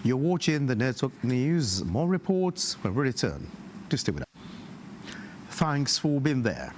You're watching the Network News. More reports when we return. To stay with us. Thanks for being there.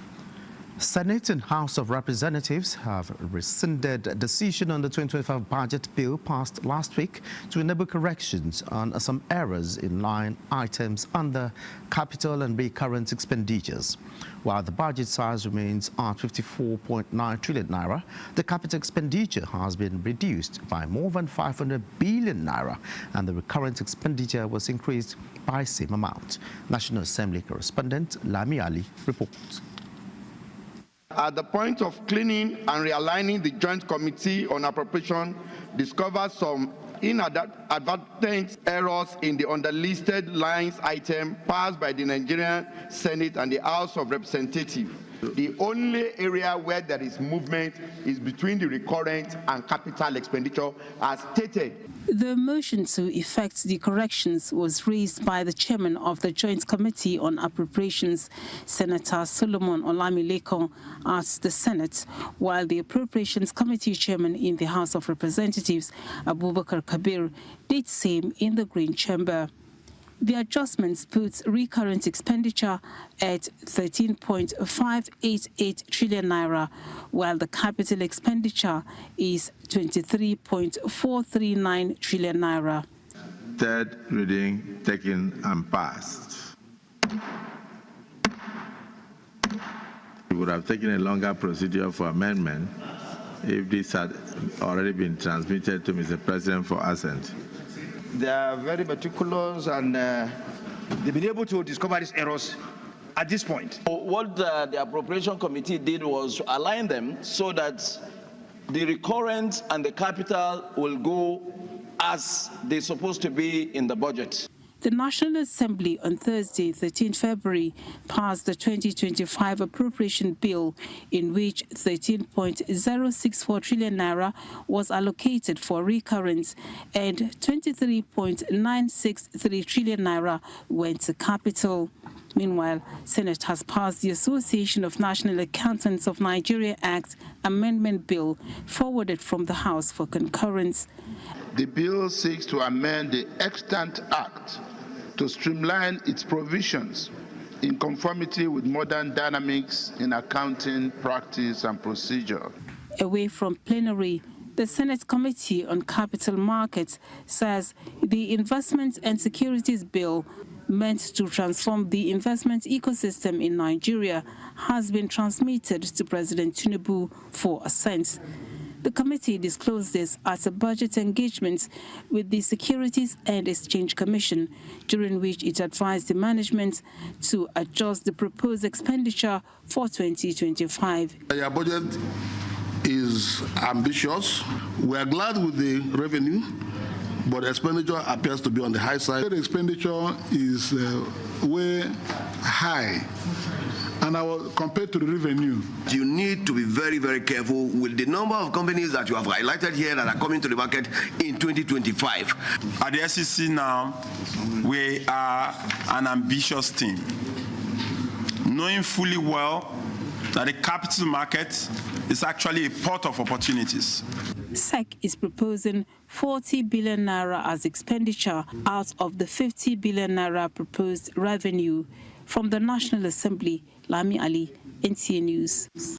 Senate and House of Representatives have rescinded a decision on the 2025 budget bill passed last week to enable corrections on some errors in line items under capital and recurrent expenditures. While the budget size remains at 54.9 trillion naira, the capital expenditure has been reduced by more than 500 billion naira, and the recurrent expenditure was increased by the same amount. National Assembly correspondent Lami Ali reports. At the point of cleaning and realigning, the Joint Committee on Appropriation discovered some inadvertent errors in the underlisted lines item passed by the Nigerian Senate and the House of Representatives. The only area where there is movement is between the recurrent and capital expenditure as stated. The motion to effect the corrections was raised by the chairman of the Joint Committee on Appropriations, Senator Solomon Olamilekan, at the Senate, while the Appropriations Committee chairman in the House of Representatives, Abubakar Kabir, did same in the Green Chamber. The adjustments put recurrent expenditure at 13.588 trillion naira, while the capital expenditure is 23.439 trillion naira. Third reading taken and passed. We would have taken a longer procedure for amendment if this had already been transmitted to Mr. President for assent. They are very meticulous and they've been able to discover these errors at this point. What the Appropriation Committee did was to align them so that the recurrent and the capital will go as they're supposed to be in the budget. The National Assembly on Thursday, 13 February, passed the 2025 appropriation bill in which 13.064 trillion naira was allocated for recurrence and 23.963 trillion naira went to capital. Meanwhile, Senate has passed the Association of National Accountants of Nigeria Act Amendment Bill forwarded from the House for concurrence. The bill seeks to amend the Extant Act to streamline its provisions in conformity with modern dynamics in accounting practice and procedure. Away from plenary, the Senate Committee on Capital Markets says the Investment and Securities Bill, meant to transform the investment ecosystem in Nigeria, has been transmitted to President Tinubu for assent. The committee disclosed this at a budget engagement with the Securities and Exchange Commission, during which it advised the management to adjust the proposed expenditure for 2025. Your budget is ambitious. We are glad with the revenue, but expenditure appears to be on the high side. The expenditure is way high, and compared to the revenue. You need to be very, very careful with the number of companies that you have highlighted here that are coming to the market in 2025. At the SEC now, we are an ambitious team, knowing fully well that the capital market is actually a pot of opportunities. SEC is proposing 40 billion naira as expenditure out of the 50 billion naira proposed revenue. From the National Assembly, Lami Ali, NTA News.